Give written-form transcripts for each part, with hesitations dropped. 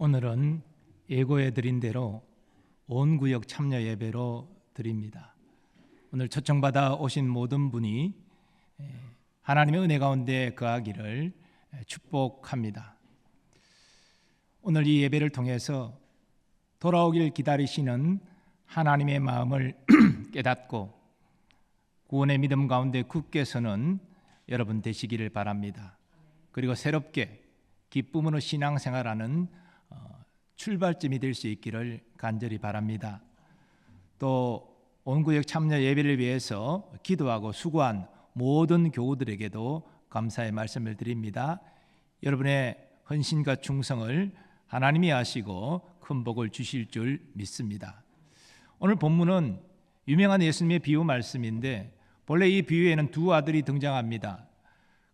오늘은 예고해 드린 대로 온 구역 참여 예배로 드립니다. 오늘 초청받아 오신 모든 분이 하나님의 은혜 가운데 거하기를 축복합니다. 오늘 이 예배를 통해서 돌아오길 기다리시는 하나님의 마음을 깨닫고 구원의 믿음 가운데 굳게 서는 여러분 되시기를 바랍니다. 그리고 새롭게 기쁨으로 신앙생활하는 출발점이 될 수 있기를 간절히 바랍니다. 또 온구역 참여 예배를 위해서 기도하고 수고한 모든 교우들에게도 감사의 말씀을 드립니다. 여러분의 헌신과 충성을 하나님이 아시고 큰 복을 주실 줄 믿습니다. 오늘 본문은 유명한 예수님의 비유 말씀인데 본래 이 비유에는 두 아들이 등장합니다.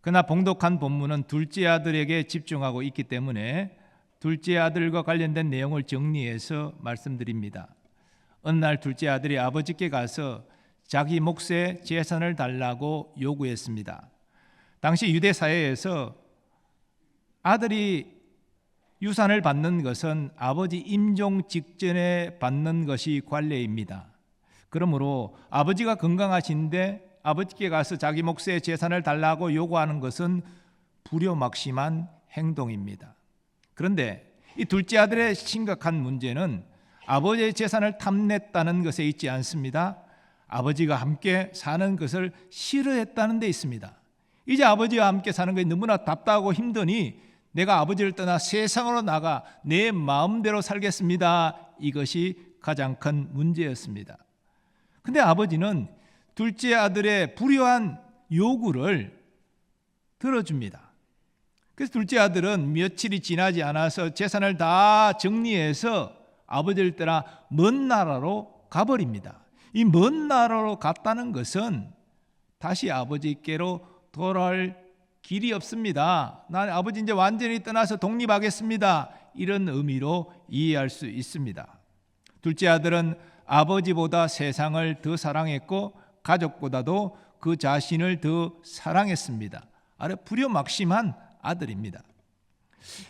그러나 봉독한 본문은 둘째 아들에게 집중하고 있기 때문에 둘째 아들과 관련된 내용을 정리해서 말씀드립니다. 어느 날 둘째 아들이 아버지께 가서 자기 몫의 재산을 달라고 요구했습니다. 당시 유대 사회에서 아들이 유산을 받는 것은 아버지 임종 직전에 받는 것이 관례입니다. 그러므로 아버지가 건강하신데 아버지께 가서 자기 몫의 재산을 달라고 요구하는 것은 불효막심한 행동입니다. 그런데 이 둘째 아들의 심각한 문제는 아버지의 재산을 탐냈다는 것에 있지 않습니다. 아버지가 함께 사는 것을 싫어했다는 데 있습니다. 이제 아버지와 함께 사는 것이 너무나 답답하고 힘드니 내가 아버지를 떠나 세상으로 나가 내 마음대로 살겠습니다. 이것이 가장 큰 문제였습니다. 그런데 아버지는 둘째 아들의 불효한 요구를 들어줍니다. 그래서 둘째 아들은 며칠이 지나지 않아서 재산을 다 정리해서 아버지를 따라 먼 나라로 가버립니다. 이 먼 나라로 갔다는 것은 다시 아버지께로 돌아올 길이 없습니다. 난 아버지 이제 완전히 떠나서 독립하겠습니다. 이런 의미로 이해할 수 있습니다. 둘째 아들은 아버지보다 세상을 더 사랑했고 가족보다도 그 자신을 더 사랑했습니다. 아주 불효막심한 아들입니다.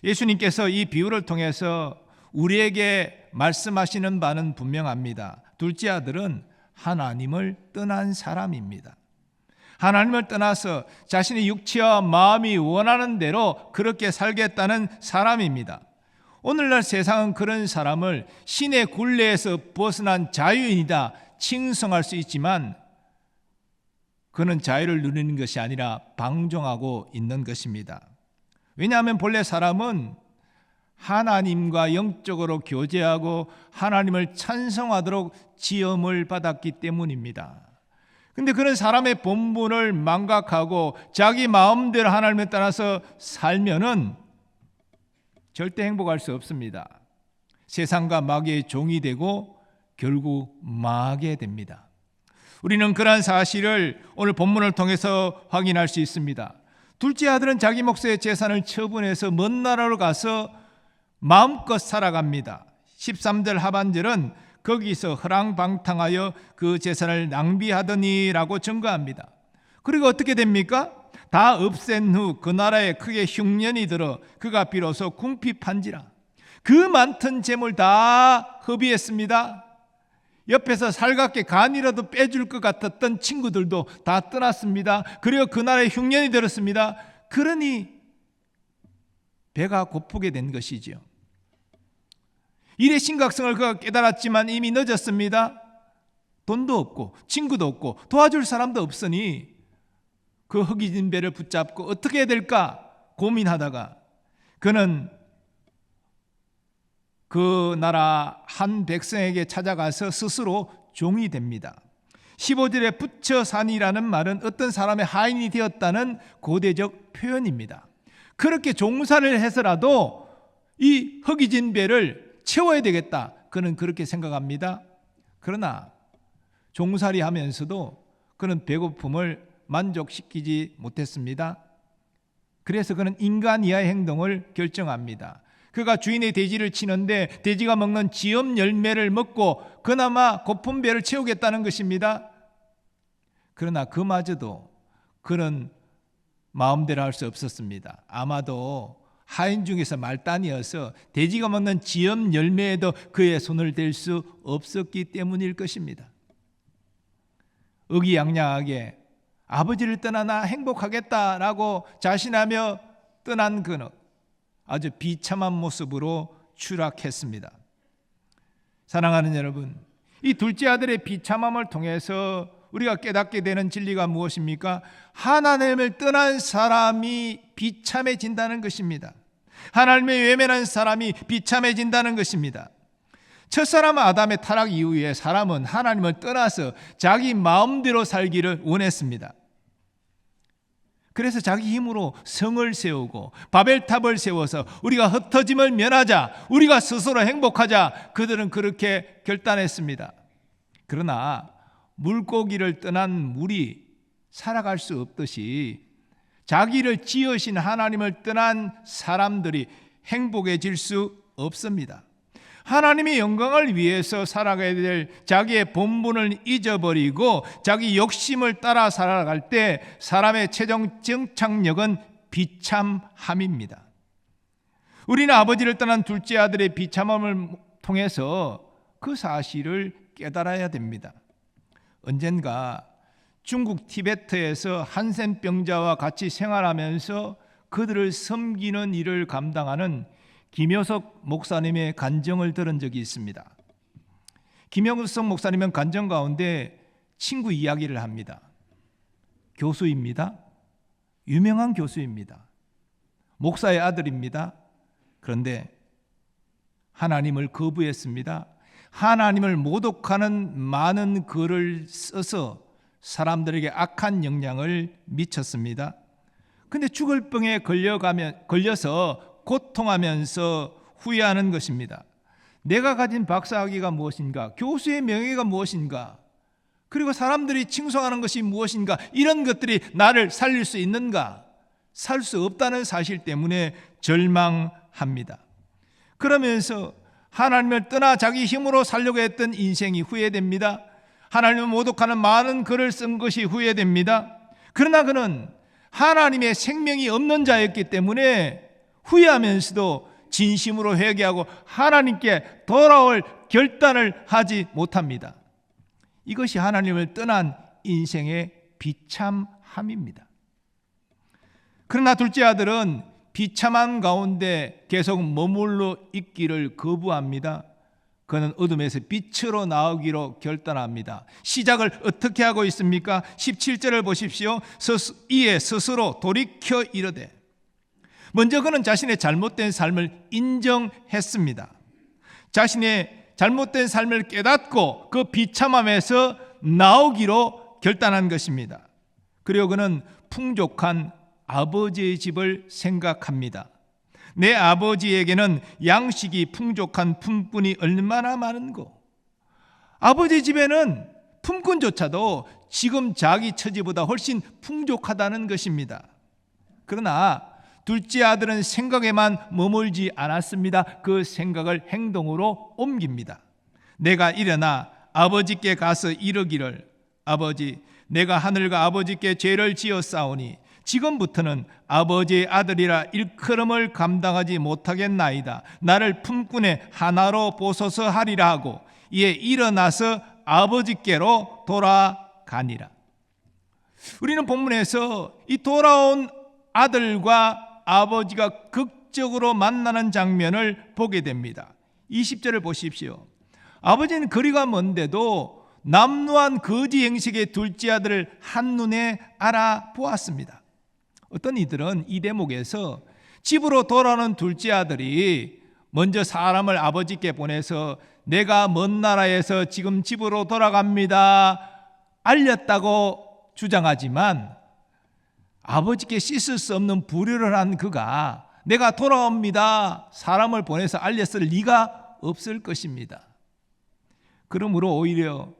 예수님께서 이 비유를 통해서 우리에게 말씀하시는 바는 분명합니다. 둘째 아들은 하나님을 떠난 사람입니다. 하나님을 떠나서 자신의 육체와 마음이 원하는 대로 그렇게 살겠다는 사람입니다. 오늘날 세상은 그런 사람을 신의 굴레에서 벗어난 자유인이다 칭송할 수 있지만 그는 자유를 누리는 것이 아니라 방종하고 있는 것입니다. 왜냐하면 본래 사람은 하나님과 영적으로 교제하고 하나님을 찬송하도록 지음을 받았기 때문입니다. 그런데 그런 사람의 본분을 망각하고 자기 마음대로 하나님을 따라서 살면은 절대 행복할 수 없습니다. 세상과 마귀의 종이 되고 결국 망하게 됩니다. 우리는 그러한 사실을 오늘 본문을 통해서 확인할 수 있습니다. 둘째 아들은 자기 몫의 재산을 처분해서 먼 나라로 가서 마음껏 살아갑니다. 13절 하반절은 거기서 허랑방탕하여 그 재산을 낭비하더니라고 증거합니다. 그리고 어떻게 됩니까? 다 없앤 후 그 나라에 크게 흉년이 들어 그가 비로소 궁핍한지라. 그 많던 재물 다 허비했습니다. 옆에서 살갑게 간이라도 빼줄 것 같았던 친구들도 다 떠났습니다. 그리고 그 나라에 흉년이 들었습니다. 그러니 배가 고프게 된 것이지요. 일의 심각성을 그가 깨달았지만 이미 늦었습니다. 돈도 없고 친구도 없고 도와줄 사람도 없으니 그 허기진 배를 붙잡고 어떻게 해야 될까 고민하다가 그는 그 나라 한 백성에게 찾아가서 스스로 종이 됩니다. 15절에 부처산이라는 말은 어떤 사람의 하인이 되었다는 고대적 표현입니다. 그렇게 종사를 해서라도 이 허기진 배를 채워야 되겠다. 그는 그렇게 생각합니다. 그러나 종살이 하면서도 그는 배고픔을 만족시키지 못했습니다. 그래서 그는 인간 이하의 행동을 결정합니다. 그가 주인의 돼지를 치는데 돼지가 먹는 지엄 열매를 먹고 그나마 고픈 배를 채우겠다는 것입니다. 그러나 그마저도 그는 마음대로 할 수 없었습니다. 아마도 하인 중에서 말단이어서 돼지가 먹는 지엄 열매에도 그의 손을 댈 수 없었기 때문일 것입니다. 의기양양하게 아버지를 떠나 나 행복하겠다라고 자신하며 떠난 그는 아주 비참한 모습으로 추락했습니다. 사랑하는 여러분, 이 둘째 아들의 비참함을 통해서 우리가 깨닫게 되는 진리가 무엇입니까? 하나님을 떠난 사람이 비참해진다는 것입니다. 하나님의 외면한 사람이 비참해진다는 것입니다. 첫사람 아담의 타락 이후에 사람은 하나님을 떠나서 자기 마음대로 살기를 원했습니다. 그래서 자기 힘으로 성을 세우고 바벨탑을 세워서 우리가 흩어짐을 면하자, 우리가 스스로 행복하자, 그들은 그렇게 결단했습니다. 그러나 물고기를 떠난 물이 살아갈 수 없듯이 자기를 지으신 하나님을 떠난 사람들이 행복해질 수 없습니다. 하나님의 영광을 위해서 살아가야 될 자기의 본분을 잊어버리고 자기 욕심을 따라 살아갈 때 사람의 최종 정착력은 비참함입니다. 우리는 아버지를 떠난 둘째 아들의 비참함을 통해서 그 사실을 깨달아야 됩니다. 언젠가 중국 티베트에서 한센병자와 같이 생활하면서 그들을 섬기는 일을 감당하는 김효석 목사님의 간증을 들은 적이 있습니다. 김효석 목사님은 간증 가운데 친구 이야기를 합니다. 교수입니다. 유명한 교수입니다. 목사의 아들입니다. 그런데 하나님을 거부했습니다. 하나님을 모독하는 많은 글을 써서 사람들에게 악한 영향을 미쳤습니다. 그런데 죽을 병에 걸려서 고통하면서 후회하는 것입니다. 내가 가진 박사학위가 무엇인가? 교수의 명예가 무엇인가? 그리고 사람들이 칭송하는 것이 무엇인가? 이런 것들이 나를 살릴 수 있는가? 살 수 없다는 사실 때문에 절망합니다. 그러면서 하나님을 떠나 자기 힘으로 살려고 했던 인생이 후회됩니다. 하나님을 모독하는 많은 글을 쓴 것이 후회됩니다. 그러나 그는 하나님의 생명이 없는 자였기 때문에 후회하면서도 진심으로 회개하고 하나님께 돌아올 결단을 하지 못합니다. 이것이 하나님을 떠난 인생의 비참함입니다. 그러나 둘째 아들은 비참한 가운데 계속 머물러 있기를 거부합니다. 그는 어둠에서 빛으로 나오기로 결단합니다. 시작을 어떻게 하고 있습니까? 17절을 보십시오. 이에 스스로 돌이켜 이르되, 먼저 그는 자신의 잘못된 삶을 인정했습니다. 자신의 잘못된 삶을 깨닫고 그 비참함에서 나오기로 결단한 것입니다. 그리고 그는 풍족한 아버지의 집을 생각합니다. 내 아버지에게는 양식이 풍족한 품꾼이 얼마나 많은고, 아버지 집에는 품꾼조차도 지금 자기 처지보다 훨씬 풍족하다는 것입니다. 그러나 둘째 아들은 생각에만 머물지 않았습니다. 그 생각을 행동으로 옮깁니다. 내가 일어나 아버지께 가서 이르기를, 아버지, 내가 하늘과 아버지께 죄를 지었사오니 지금부터는 아버지의 아들이라 일컬음을 감당하지 못하겠나이다. 나를 품꾼의 하나로 보소서 하리라 하고 이에 일어나서 아버지께로 돌아가니라. 우리는 본문에서 이 돌아온 아들과 아버지가 극적으로 만나는 장면을 보게 됩니다. 20절을 보십시오. 아버지는 거리가 먼데도 남루한 거지 행색의 둘째 아들을 한눈에 알아보았습니다. 어떤 이들은 이 대목에서 집으로 돌아오는 둘째 아들이 먼저 사람을 아버지께 보내서 내가 먼 나라에서 지금 집으로 돌아갑니다 알렸다고 주장하지만, 아버지께 씻을 수 없는 불효를 한 그가 내가 돌아옵니다 사람을 보내서 알렸을 리가 없을 것입니다. 그러므로 오히려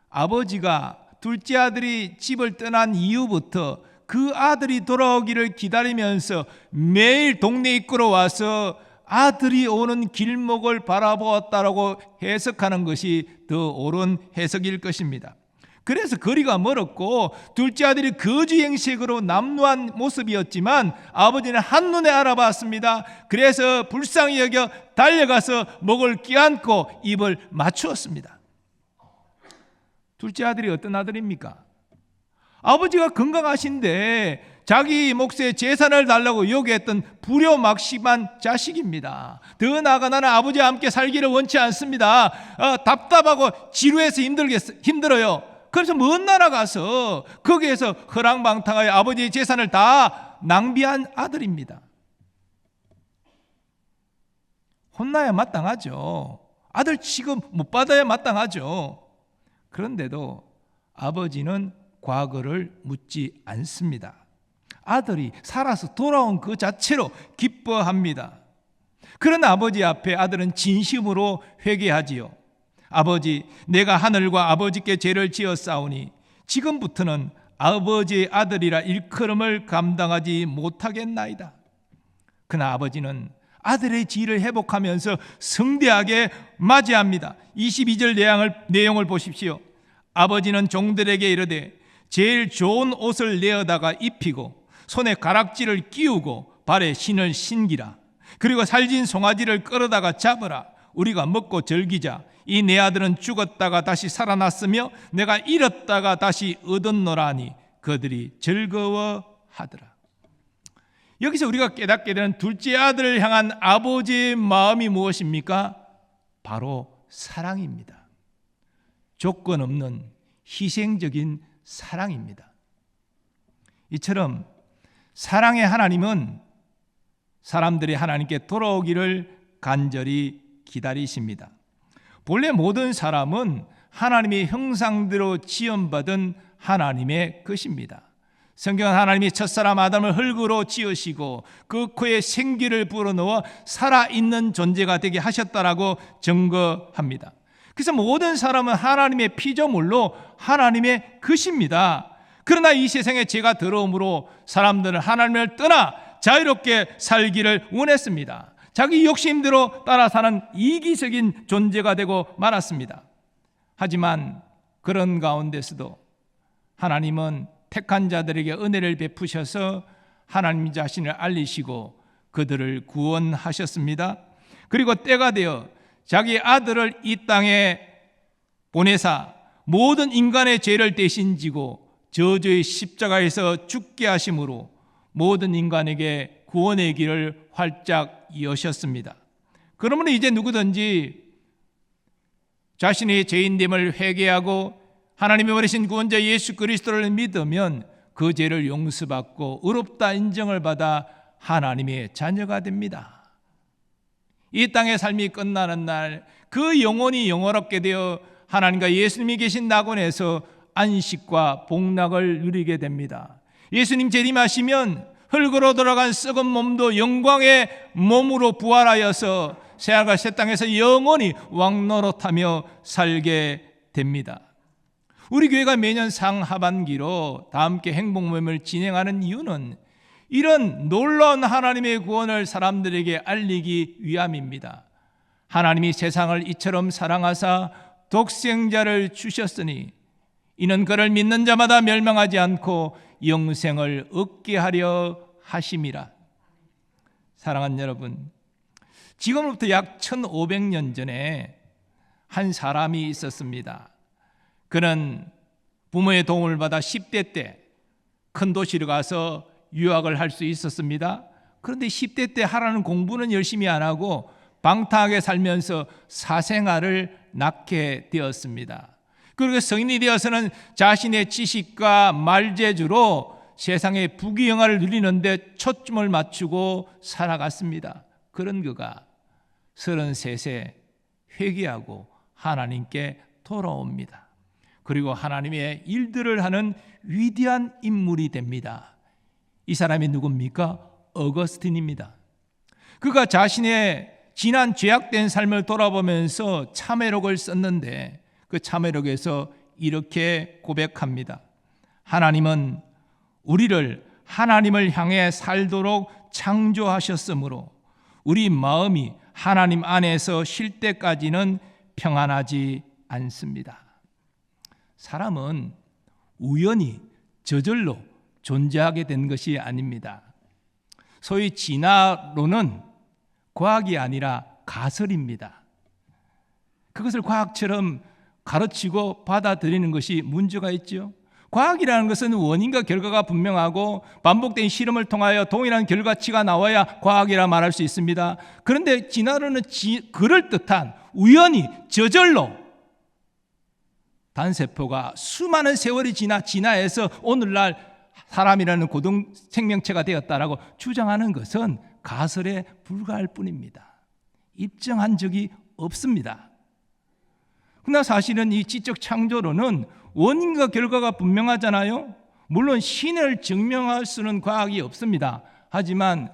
아버지가 둘째 아들이 집을 떠난 이후부터 그 아들이 돌아오기를 기다리면서 매일 동네 입구로 와서 아들이 오는 길목을 바라보았다라고 해석하는 것이 더 옳은 해석일 것입니다. 그래서 거리가 멀었고 둘째 아들이 거지 행색으로 남루한 모습이었지만 아버지는 한눈에 알아봤습니다. 그래서 불쌍히 여겨 달려가서 목을 껴안고 입을 맞추었습니다. 둘째 아들이 어떤 아들입니까? 아버지가 건강하신데 자기 몫의 재산을 달라고 요구했던 불효막심한 자식입니다. 더 나아가 나는 아버지와 함께 살기를 원치 않습니다. 답답하고 지루해서 힘들어요. 그래서 먼 나라 가서 거기에서 허랑방탕하여 아버지의 재산을 다 낭비한 아들입니다. 혼나야 마땅하죠. 아들 취급 못 받아야 마땅하죠. 그런데도 아버지는 과거를 묻지 않습니다. 아들이 살아서 돌아온 그 자체로 기뻐합니다. 그런 아버지 앞에 아들은 진심으로 회개하지요. 아버지, 내가 하늘과 아버지께 죄를 지었사오니 지금부터는 아버지의 아들이라 일컬음을 감당하지 못하겠나이다. 그러나 아버지는 아들의 지위를 회복하면서 성대하게 맞이합니다. 22절 내용을 보십시오. 아버지는 종들에게 이르되 제일 좋은 옷을 내어다가 입히고 손에 가락지를 끼우고 발에 신을 신기라. 그리고 살진 송아지를 끌어다가 잡으라. 우리가 먹고 즐기자. 이 내 아들은 죽었다가 다시 살아났으며 내가 잃었다가 다시 얻었노라 하니 그들이 즐거워하더라. 여기서 우리가 깨닫게 되는 둘째 아들을 향한 아버지의 마음이 무엇입니까? 바로 사랑입니다. 조건 없는 희생적인 사랑입니다. 이처럼 사랑의 하나님은 사람들이 하나님께 돌아오기를 간절히 기다리십니다. 본래 모든 사람은 하나님의 형상대로 지음받은 하나님의 것입니다. 성경은 하나님이 첫사람 아담을 흙으로 지으시고 그 코에 생기를 불어넣어 살아있는 존재가 되게 하셨다라고 증거합니다. 그래서 모든 사람은 하나님의 피조물로 하나님의 것입니다. 그러나 이 세상에 죄가 들어옴으로 사람들은 하나님을 떠나 자유롭게 살기를 원했습니다. 자기 욕심대로 따라 사는 이기적인 존재가 되고 말았습니다. 하지만 그런 가운데서도 하나님은 택한 자들에게 은혜를 베푸셔서 하나님 자신을 알리시고 그들을 구원하셨습니다. 그리고 때가 되어 자기 아들을 이 땅에 보내사 모든 인간의 죄를 대신 지고 저주의 십자가에서 죽게 하심으로 모든 인간에게 구원의 길을 활짝 여셨습니다. 그러므로 이제 누구든지 자신의 죄인됨을 회개하고 하나님이 보내신 구원자 예수 그리스도를 믿으면 그 죄를 용서받고 의롭다 인정을 받아 하나님의 자녀가 됩니다. 이 땅의 삶이 끝나는 날 그 영혼이 영원롭게 되어 하나님과 예수님이 계신 낙원에서 안식과 복락을 누리게 됩니다. 예수님 재림하시면 흙으로 돌아간 썩은 몸도 영광의 몸으로 부활하여서 새하늘과 새 땅에서 영원히 왕노릇하며 살게 됩니다. 우리 교회가 매년 상하반기로 다 함께 행복모임을 진행하는 이유는 이런 놀라운 하나님의 구원을 사람들에게 알리기 위함입니다. 하나님이 세상을 이처럼 사랑하사 독생자를 주셨으니 이는 그를 믿는 자마다 멸망하지 않고 영생을 얻게 하려 하심이라. 사랑하는 여러분, 지금부터 약 1500년 전에 한 사람이 있었습니다. 그는 부모의 도움을 받아 10대 때 큰 도시로 가서 유학을 할 수 있었습니다. 그런데 10대 때 하라는 공부는 열심히 안 하고 방탕하게 살면서 사생아를 낳게 되었습니다. 그리고 성인이 되어서는 자신의 지식과 말재주로 세상의 부귀영화를 누리는 데 초점을 맞추고 살아갔습니다. 그런 그가 33세 회개하고 하나님께 돌아옵니다. 그리고 하나님의 일들을 하는 위대한 인물이 됩니다. 이 사람이 누굽니까? 어거스틴입니다. 그가 자신의 지난 죄악된 삶을 돌아보면서 참회록을 썼는데 그 참회록에서 이렇게 고백합니다. 하나님은 우리를 하나님을 향해 살도록 창조하셨으므로 우리 마음이 하나님 안에서 쉴 때까지는 평안하지 않습니다. 사람은 우연히 저절로 존재하게 된 것이 아닙니다. 소위 진화론은 과학이 아니라 가설입니다. 그것을 과학처럼 가르치고 받아들이는 것이 문제가 있죠. 과학이라는 것은 원인과 결과가 분명하고 반복된 실험을 통하여 동일한 결과치가 나와야 과학이라 말할 수 있습니다. 그런데 진화론은 그럴듯한 우연히 저절로 단세포가 수많은 세월이 진화해서 오늘날 사람이라는 고등 생명체가 되었다라고 주장하는 것은 가설에 불과할 뿐입니다. 입증한 적이 없습니다. 그러나 사실은 이 지적 창조론은 원인과 결과가 분명하잖아요. 물론 신을 증명할 수는 과학이 없습니다. 하지만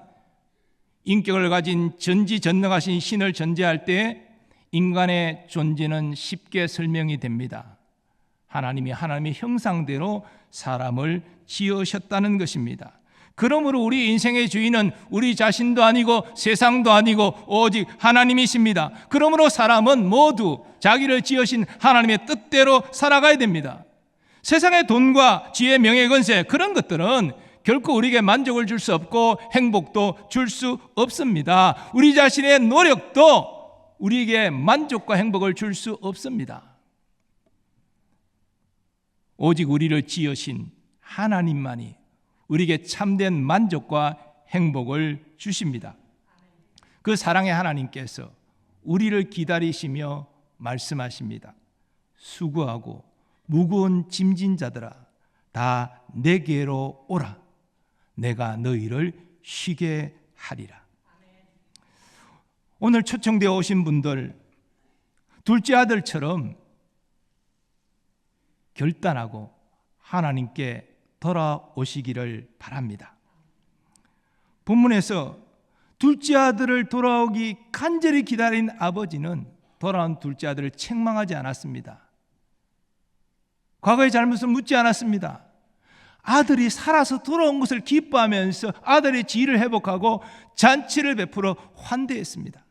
인격을 가진 전지전능하신 신을 전제할 때 인간의 존재는 쉽게 설명이 됩니다. 하나님이 하나님의 형상대로 사람을 지으셨다는 것입니다. 그러므로 우리 인생의 주인은 우리 자신도 아니고 세상도 아니고 오직 하나님이십니다. 그러므로 사람은 모두 자기를 지으신 하나님의 뜻대로 살아가야 됩니다. 세상의 돈과 지혜, 명예, 권세 그런 것들은 결코 우리에게 만족을 줄 수 없고 행복도 줄 수 없습니다. 우리 자신의 노력도 우리에게 만족과 행복을 줄 수 없습니다. 오직 우리를 지으신 하나님만이 우리에게 참된 만족과 행복을 주십니다. 그 사랑의 하나님께서 우리를 기다리시며 말씀하십니다. 수고하고 무거운 짐진 자들아 다 내게로 오라. 내가 너희를 쉬게 하리라. 오늘 초청되어 오신 분들 둘째 아들처럼 결단하고 하나님께 돌아오시기를 바랍니다. 본문에서 둘째 아들을 돌아오기 간절히 기다린 아버지는 돌아온 둘째 아들을 책망하지 않았습니다. 과거의 잘못을 묻지 않았습니다. 아들이 살아서 돌아온 것을 기뻐하면서 아들의 지위를 회복하고 잔치를 베풀어 환대했습니다.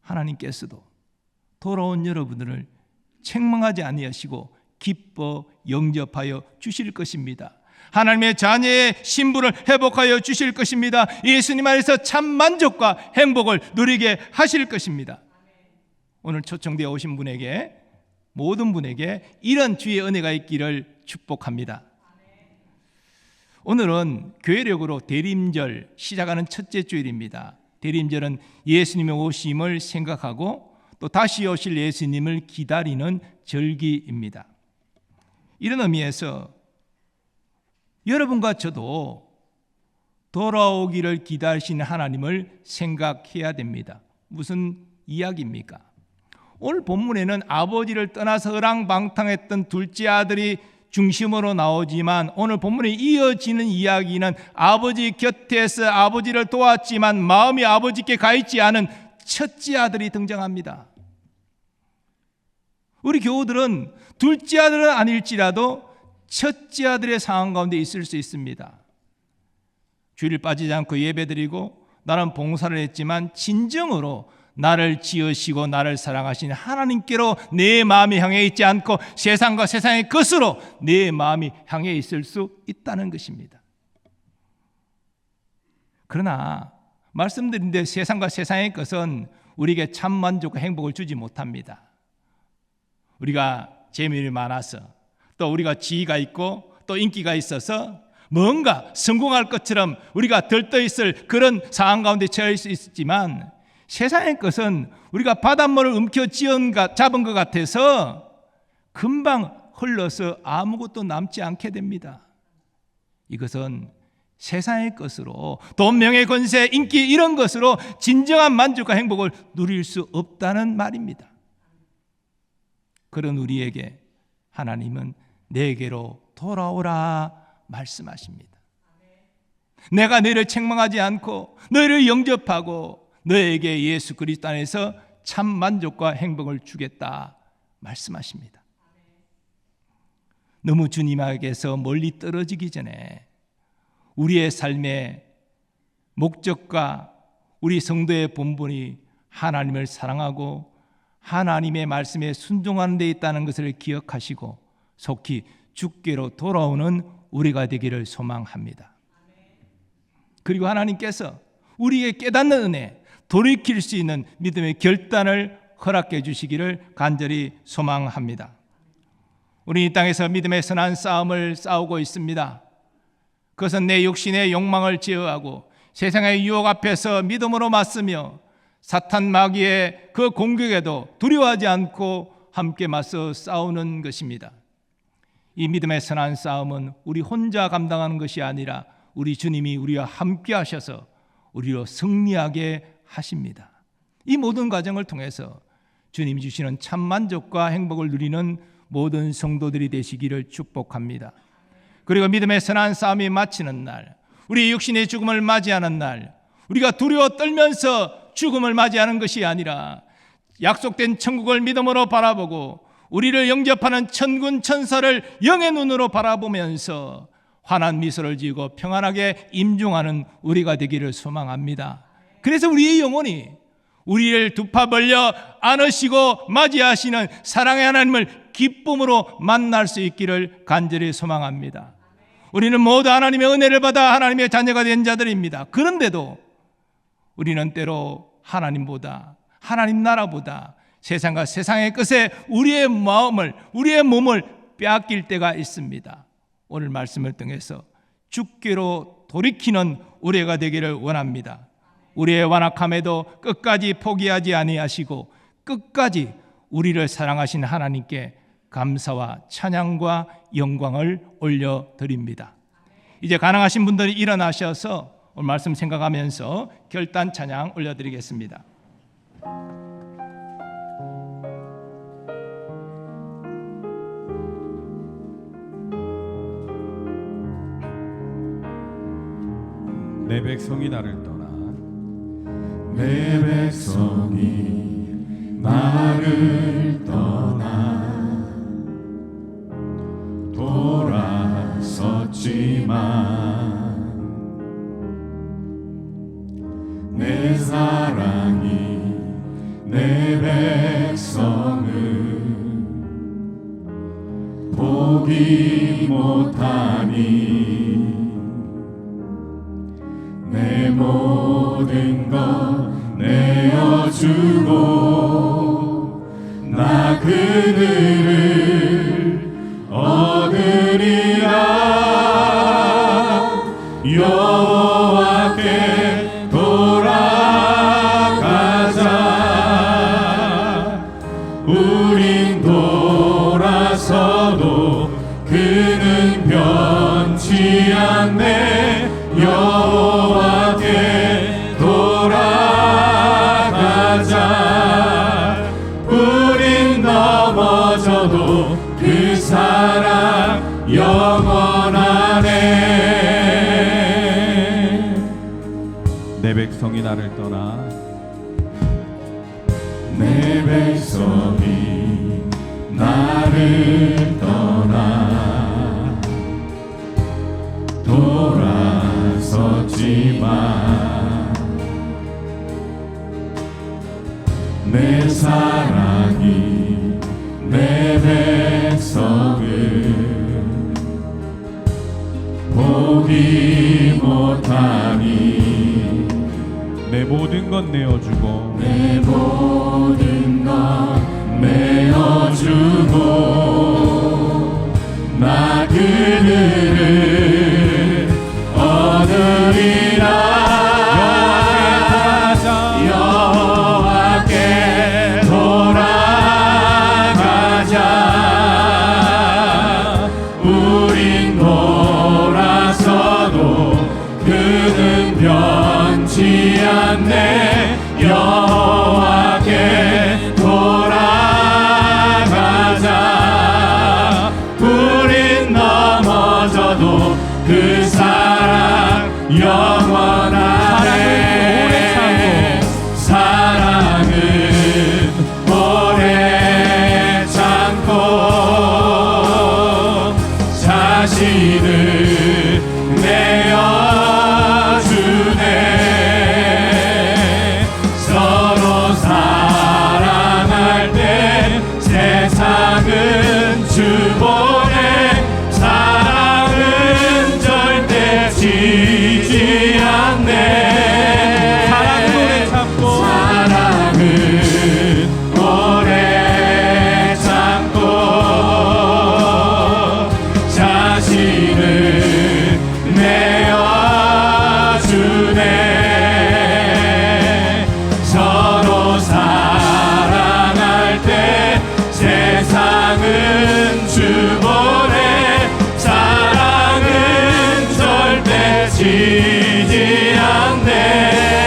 하나님께서도 돌아온 여러분들을 책망하지 아니하시고 기뻐 영접하여 주실 것입니다. 하나님의 자녀의 신분을 회복하여 주실 것입니다. 예수님 안에서 참 만족과 행복을 누리게 하실 것입니다. 오늘 초청되어 오신 분에게 모든 분에게 이런 주의 은혜가 있기를 축복합니다. 오늘은 교회력으로 대림절 시작하는 첫째 주일입니다. 대림절은 예수님의 오심을 생각하고 또 다시 오실 예수님을 기다리는 절기입니다. 이런 의미에서 여러분과 저도 돌아오기를 기다리시는 하나님을 생각해야 됩니다. 무슨 이야기입니까? 오늘 본문에는 아버지를 떠나서 허랑방탕했던 둘째 아들이 중심으로 나오지만 오늘 본문에 이어지는 이야기는 아버지 곁에서 아버지를 도왔지만 마음이 아버지께 가 있지 않은 첫째 아들이 등장합니다. 우리 교우들은 둘째 아들은 아닐지라도 첫째 아들의 상황 가운데 있을 수 있습니다. 주일 빠지지 않고 예배드리고 나는 봉사를 했지만 진정으로 나를 지으시고 나를 사랑하신 하나님께로 내 마음이 향해 있지 않고 세상과 세상의 것으로 내 마음이 향해 있을 수 있다는 것입니다. 그러나 말씀드린 대로 세상과 세상의 것은 우리에게 참 만족과 행복을 주지 못합니다. 우리가 재물이 많아서 또 우리가 지위가 있고 또 인기가 있어서 뭔가 성공할 것처럼 우리가 들떠있을 그런 상황 가운데 처해 있지만 세상의 것은 우리가 바닷물을 움켜 잡은 것 같아서 금방 흘러서 아무것도 남지 않게 됩니다. 이것은 세상의 것으로 돈, 명예, 권세, 인기 이런 것으로 진정한 만족과 행복을 누릴 수 없다는 말입니다. 그런 우리에게 하나님은 내게로 돌아오라 말씀하십니다. 내가 너희를 책망하지 않고 너희를 영접하고 너에게 예수 그리스도 안에서 참 만족과 행복을 주겠다 말씀하십니다. 너무 주님에게서 멀리 떨어지기 전에 우리의 삶의 목적과 우리 성도의 본분이 하나님을 사랑하고 하나님의 말씀에 순종하는 데 있다는 것을 기억하시고 속히 주께로 돌아오는 우리가 되기를 소망합니다. 그리고 하나님께서 우리에게 깨닫는 은혜, 돌이킬 수 있는 믿음의 결단을 허락해 주시기를 간절히 소망합니다. 우리 이 땅에서 믿음의 선한 싸움을 싸우고 있습니다. 그것은 내 육신의 욕망을 제어하고 세상의 유혹 앞에서 믿음으로 맞서며 사탄 마귀의 그 공격에도 두려워하지 않고 함께 맞서 싸우는 것입니다. 이 믿음의 선한 싸움은 우리 혼자 감당하는 것이 아니라 우리 주님이 우리와 함께 하셔서 우리로 승리하게 하십니다. 이 모든 과정을 통해서 주님이 주시는 참 만족과 행복을 누리는 모든 성도들이 되시기를 축복합니다. 그리고 믿음의 선한 싸움이 마치는 날, 우리 육신의 죽음을 맞이하는 날, 우리가 두려워 떨면서 죽음을 맞이하는 것이 아니라 약속된 천국을 믿음으로 바라보고 우리를 영접하는 천군 천사를 영의 눈으로 바라보면서 환한 미소를 지으고 평안하게 임종하는 우리가 되기를 소망합니다. 그래서 우리의 영혼이 우리를 두 파 벌려 안으시고 맞이하시는 사랑의 하나님을 기쁨으로 만날 수 있기를 간절히 소망합니다. 우리는 모두 하나님의 은혜를 받아 하나님의 자녀가 된 자들입니다. 그런데도 우리는 때로 하나님보다, 하나님 나라보다 세상과 세상의 것에 우리의 마음을, 우리의 몸을 빼앗길 때가 있습니다. 오늘 말씀을 통해서 주께로 돌이키는 우리가 되기를 원합니다. 우리의 완악함에도 끝까지 포기하지 아니하시고 끝까지 우리를 사랑하신 하나님께 감사와 찬양과 영광을 올려드립니다. 이제 가능하신 분들이 일어나셔서 오늘 말씀 생각하면서 결단 찬양 올려드리겠습니다. 내 백성이 나를 떠나 내 백성이 나를 떠나 돌아섰지만 내 사랑이 내 백성을 포기 못하니 내 모든 것 내어주고 나 그들을 얻으리라. 여호와께 돌아가자. 우린 돌아서도 그는 변치 않네. 여호와께 돌아가자. 우린 넘어져도 그 사랑 영원하네. 내 백성이 나를 떠나 내 백성이 나를 떠나 돌아섰지만 내 사랑이 내 백성을 포기 못하니 내 모든 것 내어주고 내 모든 것 내어주고 나 그들을 얻으리라. 여호와께 돌아가자. 우린 돌아서도 그는 변치 않네. 여호와께 지지 않네.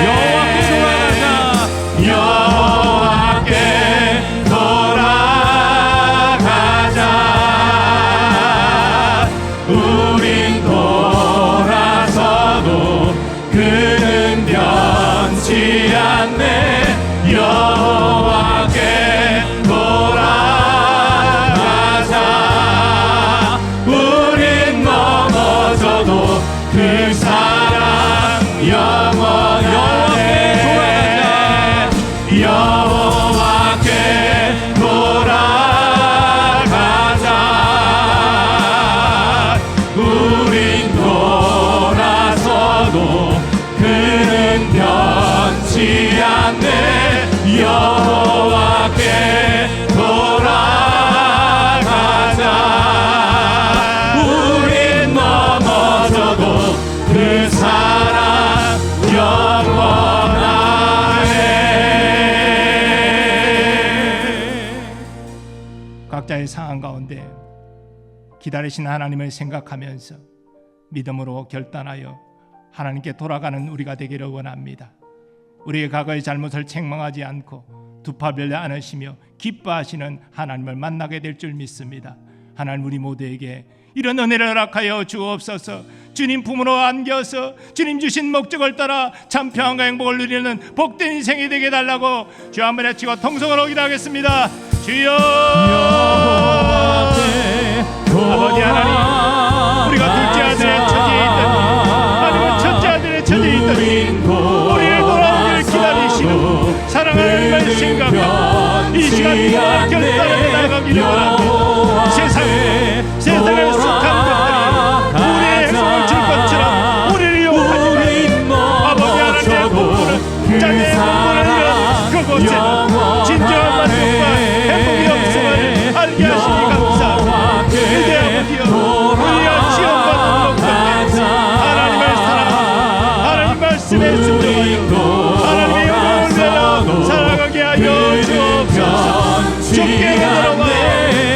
여호와께 돌아가자. 우린 돌아서도 그는 변치 않네. 여호와께 돌아가자. 우린 넘어져도 그 사랑 영원하네. 여호와께 돌아가자. 우린 돌아서도 그는 변치 않네. 여호와께 돌아가자. 우린 넘어져도 그 사랑 영원하네. 각자의 상황 가운데 기다리신 하나님을 생각하면서 믿음으로 결단하여 하나님께 돌아가는 우리가 되기를 원합니다. 우리의 과거의 잘못을 책망하지 않고 두팔별려 안으시며 기뻐하시는 하나님을 만나게 될 줄 믿습니다. 하나님 우리 모두에게 이런 은혜를 허락하여 주옵소서. 주님 품으로 안겨서 주님 주신 목적을 따라 참 평안과 행복을 누리는 복된 인생이 되게 달라고 주 한번 외치고 통성으로 기도하겠습니다. 주여 아버지 하나님, 우리가 둘째 아들의 처지에 있더니 아니면 첫째 아들의 처지에 있더니 우리를 돌아오기를 기다리시는 사랑하는 하나님을 생각하며 이 시간 평안을 결단하며 나가기를 원합니다. 세상의 숱한 것들이 우리의 행복을 줄 것처럼 우리를 유혹하지만 아버지 하나님의 공부는 자녀의 공부를 이룬 그곳에는 진정한 만족과 행복이 없음을 알게 하시니 감사합니다. 그대 아버지여, 우리가 지원받는 목적에 하나님을 사랑하고 하나님 말씀에 순종하여 하나님의 영광을 위하여 살아가게 하여 주옵소서. 주께 돌아와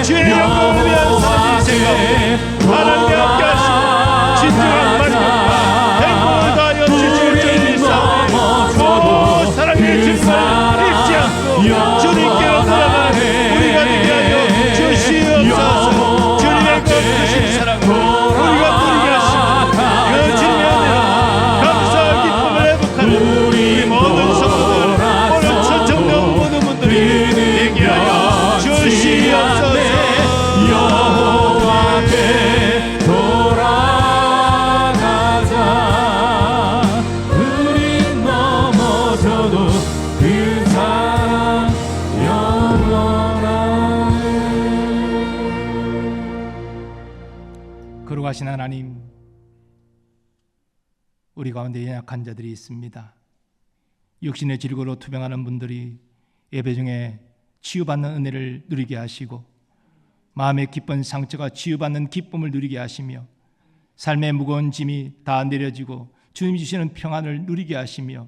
주의 영광을 위한 삶이 생각하고 하나님께 함께 하시고 진정한 만족과 행복을 다하여 주실 줄 믿사오니 사랑의 증거를 잊지 않고 주님께로 돌아가는 우리가 되게 하여 주시옵소서. 주님의 거룩하신 사랑을 우리가 누리게 하시고 그 주님의 은혜로 감사와 기쁨을 회복하는 우리 모든 성도들, 오늘 초청된 모든 분들이 되게 하여 주시옵소서. 여호와께 돌아가자. 우린 넘어져도 그 사랑 영원하네. 거룩하신 하나님, 우리 가운데 연약한 자들이 있습니다. 육신의 질고로 투병하는 분들이 예배 중에 치유받는 은혜를 누리게 하시고 마음의 깊은 상처가 치유받는 기쁨을 누리게 하시며 삶의 무거운 짐이 다 내려지고 주님 주시는 평안을 누리게 하시며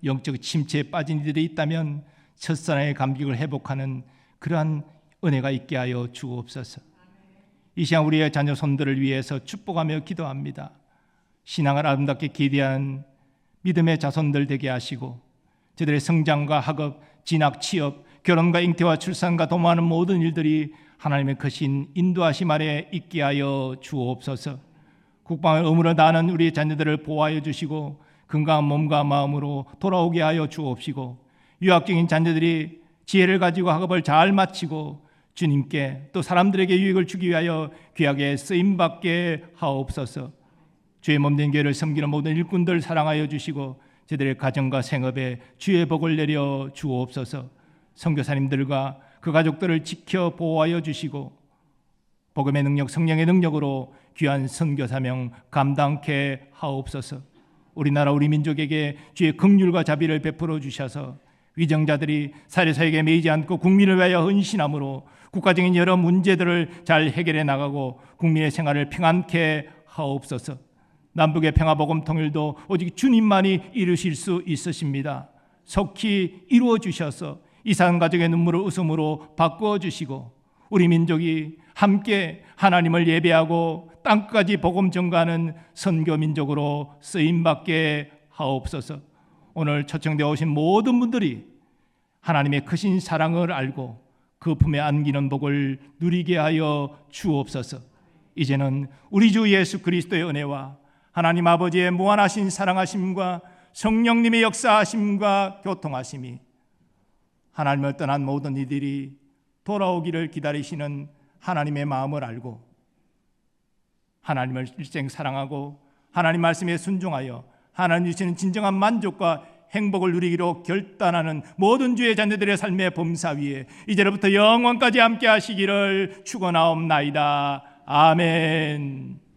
영적 침체에 빠진 이들이 있다면 첫사랑의 감격을 회복하는 그러한 은혜가 있게 하여 주옵소서. 이 시간 우리의 자녀 손들을 위해서 축복하며 기도합니다. 신앙을 아름답게 기대하는 믿음의 자손들 되게 하시고 저들의 성장과 학업, 진학, 취업, 결혼과 잉태와 출산과 도모하는 모든 일들이 하나님의 크신 인도하심 아래 있게 하여 주옵소서. 국방을 의무로 다하는 우리 자녀들을 보호하여 주시고 건강한 몸과 마음으로 돌아오게 하여 주옵시고 유학 중인 자녀들이 지혜를 가지고 학업을 잘 마치고 주님께 또 사람들에게 유익을 주기 위하여 귀하게 쓰임받게 하옵소서. 주의 몸된 교회를 섬기는 모든 일꾼들 사랑하여 주시고 저들의 가정과 생업에 주의 복을 내려 주옵소서. 선교사님들과 그 가족들을 지켜 보호하여 주시고 복음의 능력, 성령의 능력으로 귀한 선교 사명 감당케 하옵소서. 우리나라 우리 민족에게 주의 긍휼과 자비를 베풀어 주셔서 위정자들이 사리사에게 매이지 않고 국민을 위하여 헌신함으로 국가적인 여러 문제들을 잘 해결해 나가고 국민의 생활을 평안케 하옵소서. 남북의 평화복음 통일도 오직 주님만이 이루실 수 있으십니다. 속히 이루어 주셔서 이산 가족의 눈물을 웃음으로 바꾸어 주시고 우리 민족이 함께 하나님을 예배하고 땅까지 복음 전가하는 선교 민족으로 쓰임받게 하옵소서. 오늘 초청되어 오신 모든 분들이 하나님의 크신 사랑을 알고 그 품에 안기는 복을 누리게 하여 주옵소서. 이제는 우리 주 예수 그리스도의 은혜와 하나님 아버지의 무한하신 사랑하심과 성령님의 역사하심과 교통하심이 하나님을 떠난 모든 이들이 돌아오기를 기다리시는 하나님의 마음을 알고 하나님을 일생 사랑하고 하나님 말씀에 순종하여 하나님 주시는 진정한 만족과 행복을 누리기로 결단하는 모든 주의 자녀들의 삶의 범사 위에 이제로부터 영원까지 함께 하시기를 축원하옵나이다. 아멘.